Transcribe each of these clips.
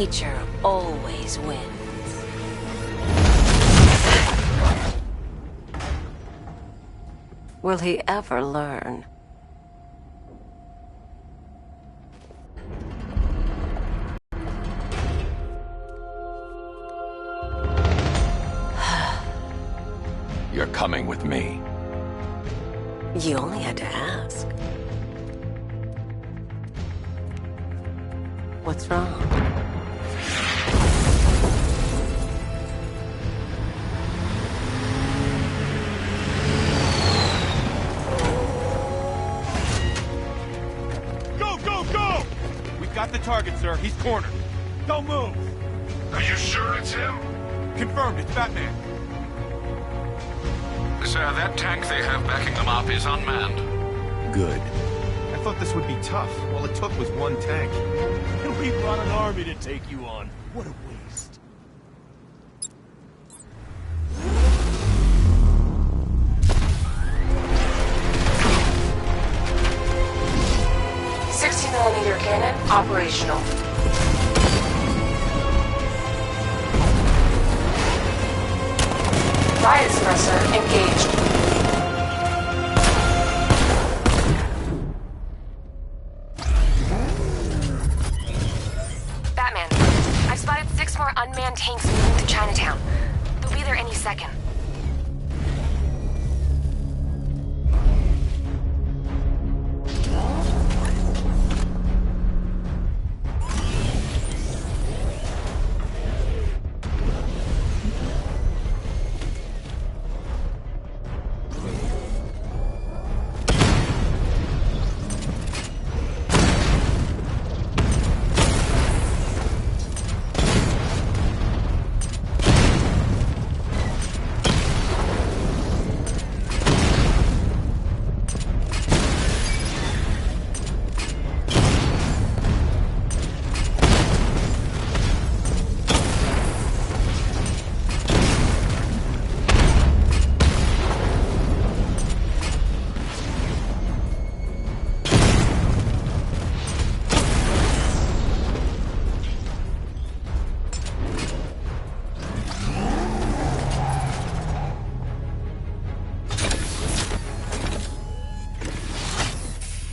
Nature always wins. Will he ever learn? You're coming with me. You only had to ask. What's wrong? Go! We've got the target, sir. He's cornered. Don't move. Are you sure it's him? Confirmed, it's Batman. Sir, that tank they have backing them up is unmanned. Good. I thought this would be tough. All it took was one tank. And we brought an army to take you on. What a waste. .60mm cannon operational. Riot suppressor engaged. Batman, I've spotted 6 more unmanned tanks moving to Chinatown. They'll be there any second.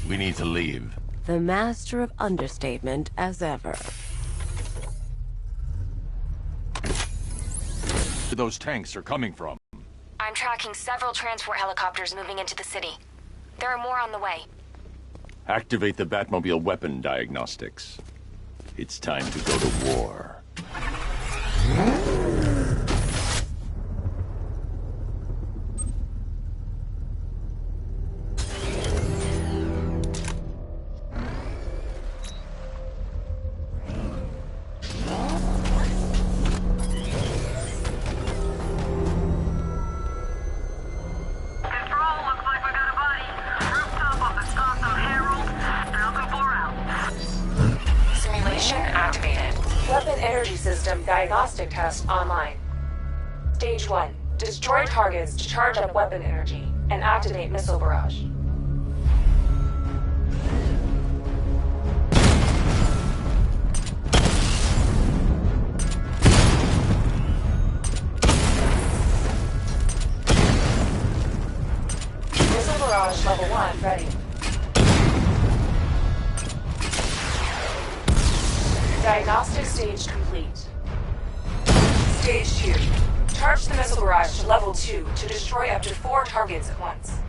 We need to leave. The master of understatement as ever. Where those tanks are coming from. I'm tracking several transport helicopters moving into the city. There are more on the way. Activate the Batmobile weapon diagnostics. It's time to go to war. Diagnostic test online. Stage 1. Destroy targets to charge up weapon energy and activate missile barrage. Missile barrage level 1 ready. Diagnostic stage complete. Stage 2. Charge the missile barrage to level 2 to destroy up to 4 targets at once.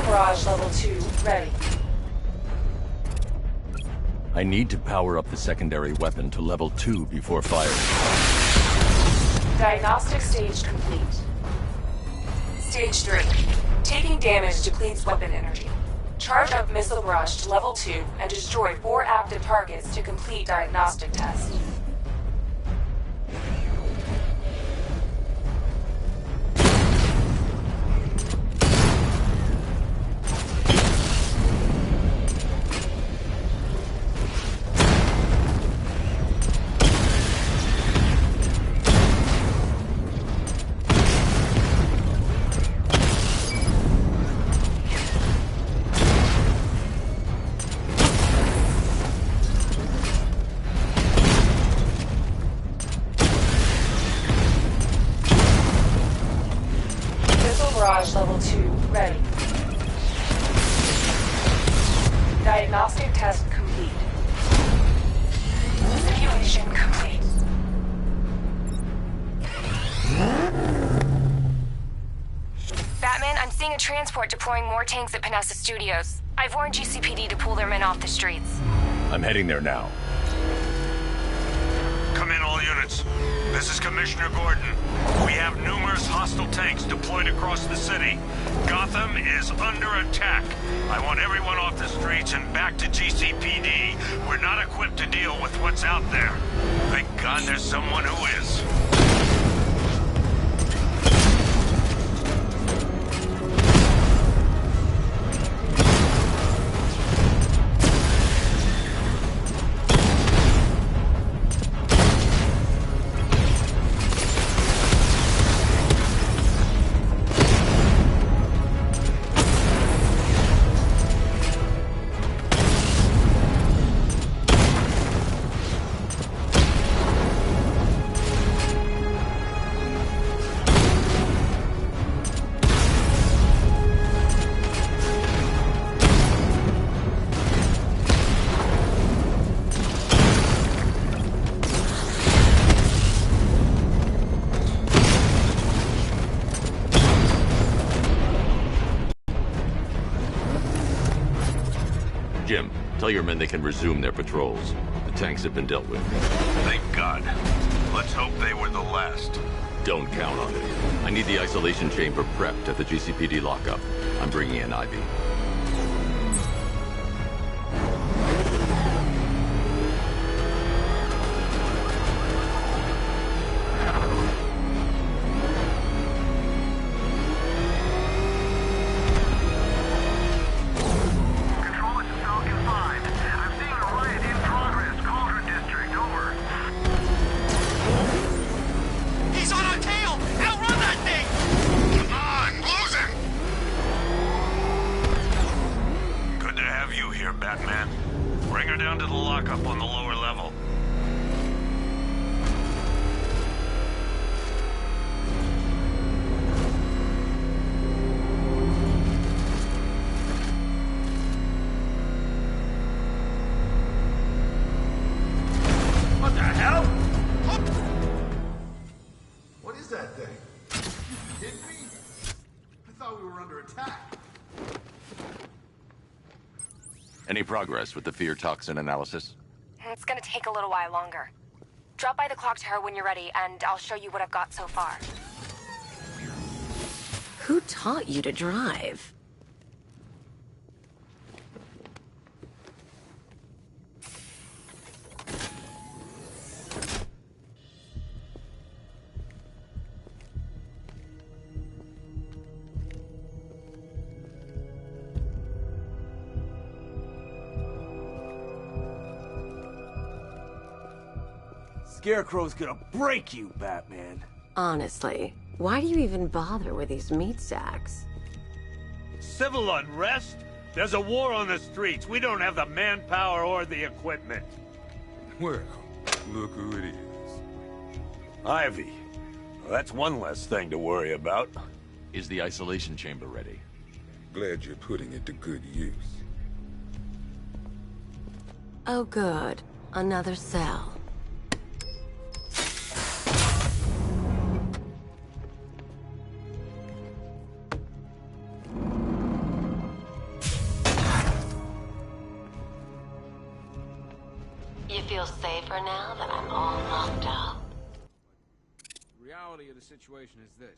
Barrage level 2 ready. I need to power up the secondary weapon to level 2 before firing. Diagnostic stage complete. Stage 3. Taking damage depletes weapon energy. Charge up missile barrage to level 2 and destroy 4 active targets to complete diagnostic test. Barrage level 2 ready. Diagnostic test complete. Simulation complete. Batman, I'm seeing a transport deploying more tanks at Panessa Studios. I've warned GCPD to pull their men off the streets. I'm heading there now. Come in, all units. This is Commissioner Gordon. We have numerous hostile tanks deployed across the city. Gotham is under attack. I want everyone off the streets and back to GCPD. We're not equipped to deal with what's out there. Thank God there's someone who is. Jim, tell your men they can resume their patrols. The tanks have been dealt with. Thank God. Let's hope they were the last. Don't count on it. I need the isolation chamber prepped at the GCPD lockup. I'm bringing in Ivy. Batman. Bring her down to the lockup on the lower level. What the hell? What is that thing? You kidding me? I thought we were under attack. Any progress with the fear toxin analysis? It's gonna take a little while longer. Drop by the clock tower when you're ready, and I'll show you what I've got so far. Who taught you to drive? Scarecrow's gonna break you, Batman. Honestly, why do you even bother with these meat sacks? Civil unrest? There's a war on the streets. We don't have the manpower or the equipment. Well, look who it is. Ivy. Well, that's one less thing to worry about. Is the isolation chamber ready? Glad you're putting it to good use. Oh good, another cell. You feel safer now that I'm all locked up? The reality of the situation is this.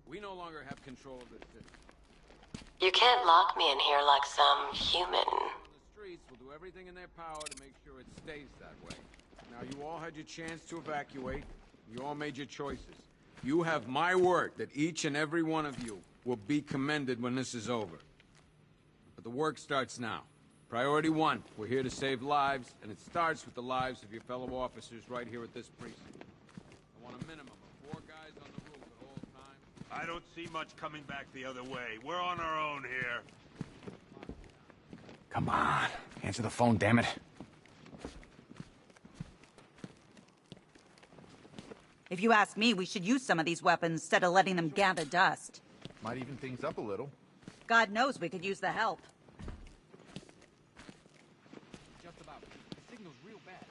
We no longer have control of this city. You can't lock me in here like some human. On the streets will do everything in their power to make sure it stays that way. Now, you all had your chance to evacuate. You all made your choices. You have my word that each and every one of you will be commended when this is over. But the work starts now. Priority 1, we're here to save lives, and it starts with the lives of your fellow officers right here at this precinct. I want a minimum of 4 guys on the roof at all times. I don't see much coming back the other way. We're on our own here. Come on. Answer the phone, damn it. If you ask me, we should use some of these weapons instead of letting them gather dust. Might even things up a little. God knows we could use the help. Just about. The signal's real bad.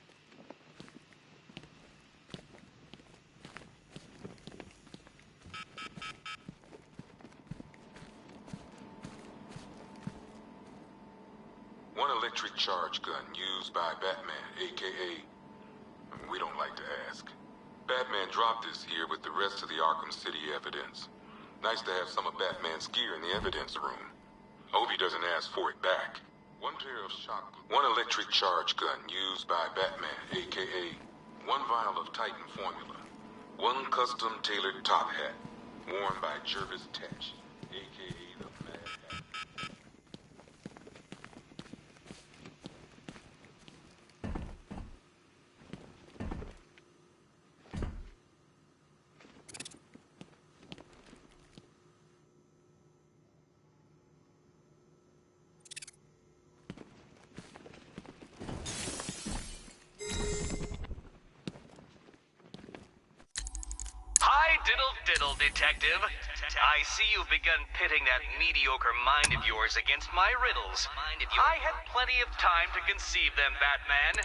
One electric charge gun used by Batman, a.k.a. We don't like to ask. Batman dropped this here with the rest of the Arkham City evidence. Nice to have some of Batman's gear in the evidence room. Hope he doesn't ask for it back. One electric charge gun used by Batman, a.k.a. 1 vial of Titan formula. 1 custom tailored top hat, worn by Jervis Tetch, a.k.a. the Mad Hat. Hi, diddle, detective. I see you've begun pitting that mediocre mind of yours against my riddles. I had plenty of time to conceive them, Batman.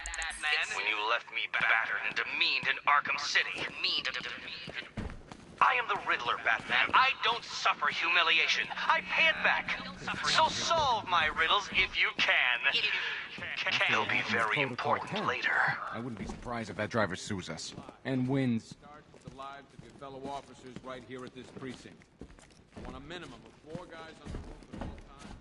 When you left me battered and demeaned in Arkham City. I am the Riddler, Batman. I don't suffer humiliation. I pay it back. So solve my riddles if you can. They'll be very important later. I wouldn't be surprised if that driver sues us. And wins. Starts with the lives of your fellow officers right here at this precinct. I want a minimum of 4 guys on the roof at all times.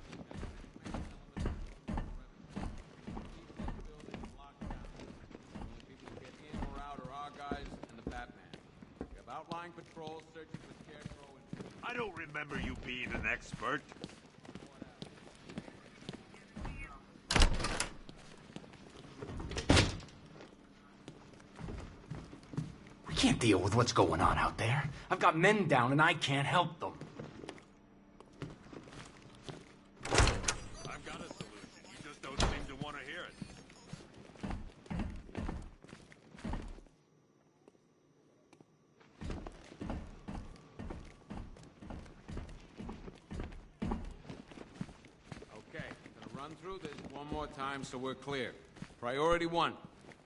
The only people who get in or out are our guys and the Batman. We have outlying patrols searching for Scarecrow and... I don't remember you being an expert. We can't deal with what's going on out there. I've got men down and I can't help them. I've got a solution. You just don't seem to want to hear it. Okay, gonna run through this one more time so we're clear. Priority 1,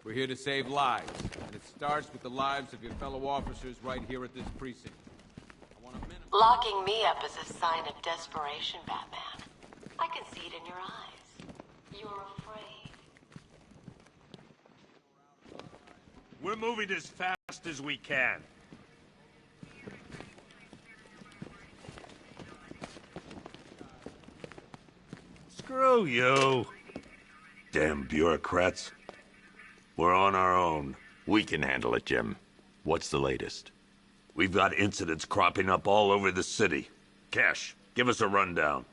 we're here to save lives, and it starts with the lives of your fellow officers right here at this precinct. I want a minimum... Locking me up is a sign of desperation, Batman. I can see it in your eyes. You're afraid. We're moving as fast as we can. Screw you. Damn bureaucrats. We're on our own. We can handle it, Jim. What's the latest? We've got incidents cropping up all over the city. Cash, give us a rundown.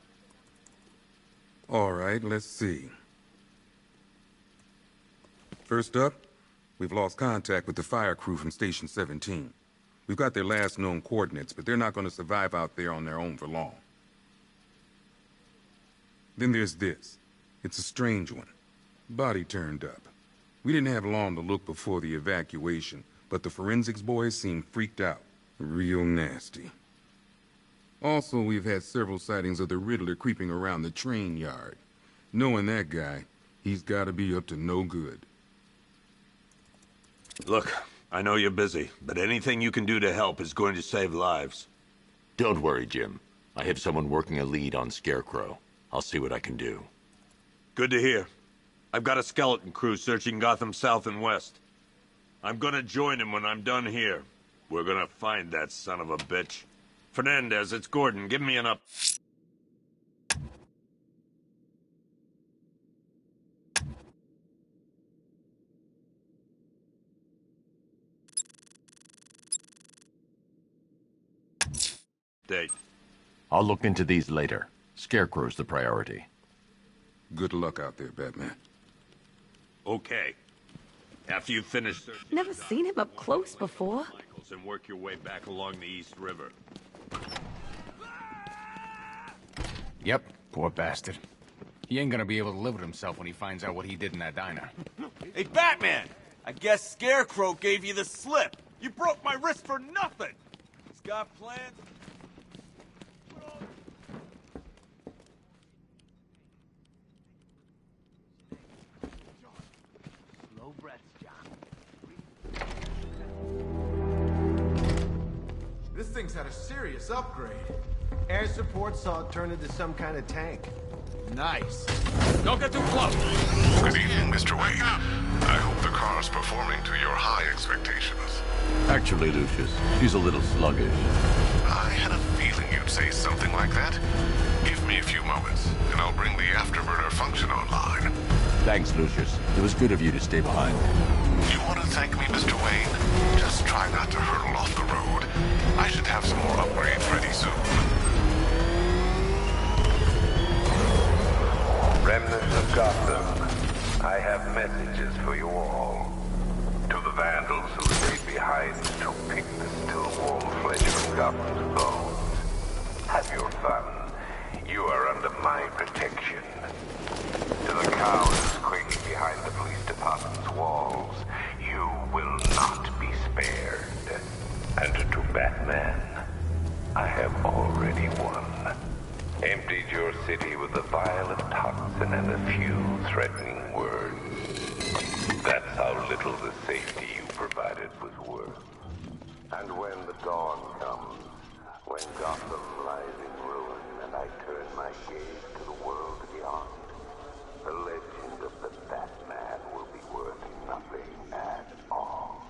All right, let's see. First up, we've lost contact with the fire crew from Station 17. We've got their last known coordinates, but they're not going to survive out there on their own for long. Then there's this. It's a strange one. Body turned up. We didn't have long to look before the evacuation, but the forensics boys seemed freaked out. Real nasty. Also, we've had several sightings of the Riddler creeping around the train yard. Knowing that guy, he's got to be up to no good. Look, I know you're busy, but anything you can do to help is going to save lives. Don't worry, Jim. I have someone working a lead on Scarecrow. I'll see what I can do. Good to hear. I've got a skeleton crew searching Gotham South and West. I'm gonna join him when I'm done here. We're gonna find that son of a bitch. Fernandez, it's Gordon. Give me an up... Date. I'll look into these later. Scarecrow's the priority. Good luck out there, Batman. Okay. After you finish searching... Never seen him up close before. Michaels and work your way back along the East River. Yep, poor bastard. He ain't gonna be able to live with himself when he finds out what he did in that diner. Hey, Batman! I guess Scarecrow gave you the slip. You broke my wrist for nothing! He's got plans... Slow breaths, John. This thing's had a serious upgrade. Air support saw it turn into some kind of tank. Nice. Don't get too close. Good evening, Mr. Wayne. I hope the car's performing to your high expectations. Actually, Lucius, she's a little sluggish. I had a feeling you'd say something like that. Give me a few moments, and I'll bring the afterburner function online. Thanks, Lucius. It was good of you to stay behind. You want to thank me, Mr. Wayne? Just try not to hurtle off the road. I should have some more upgrades ready soon. Remnants of Gotham, I have messages for you all. To the vandals who stayed behind to pick the still warm flesh from Gotham's bones. Have your fun. You are under my protection. To the cowards quaking behind the police department's walls, you will not be spared. And to Batman, I have already won. Emptied your city with a vial of toxin and a few threatening words. That's how little the safety you provided was worth. And when the dawn comes, when Gotham lies in ruin and I turn my gaze to the world beyond, the legend of the Batman will be worth nothing at all.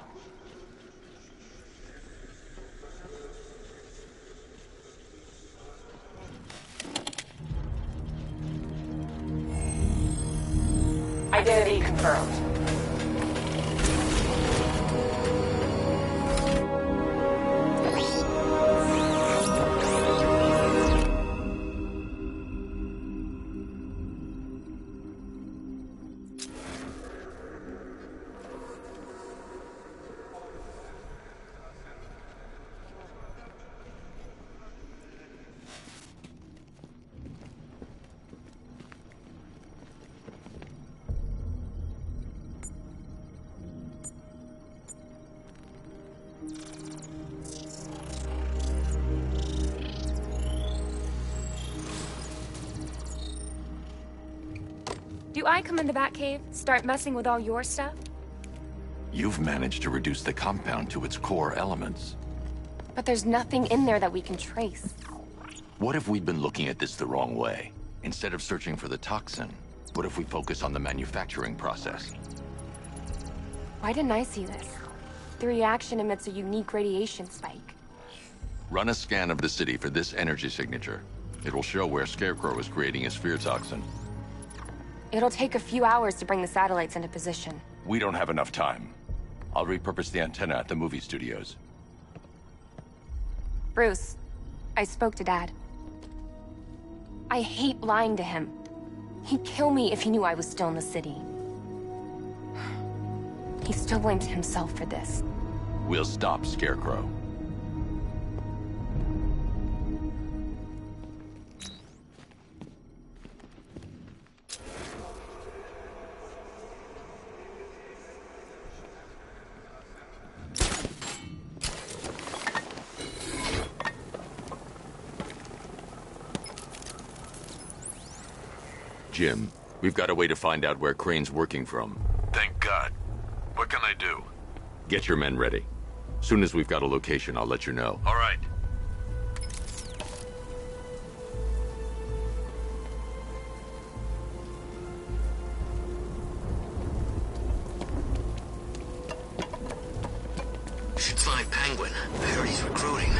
Identity confirmed. Do I come in the Batcave, start messing with all your stuff? You've managed to reduce the compound to its core elements. But there's nothing in there that we can trace. What if we'd been looking at this the wrong way? Instead of searching for the toxin, what if we focus on the manufacturing process? Why didn't I see this? The reaction emits a unique radiation spike. Run a scan of the city for this energy signature. It will show where Scarecrow is creating his fear toxin. It'll take a few hours to bring the satellites into position. We don't have enough time. I'll repurpose the antenna at the movie studios. Bruce, I spoke to Dad. I hate lying to him. He'd kill me if he knew I was still in the city. He still blames himself for this. We'll stop Scarecrow. Jim, we've got a way to find out where Crane's working from. Thank God. What can I do? Get your men ready. Soon as we've got a location, I'll let you know. All right. Should find Penguin. I heard he's recruiting.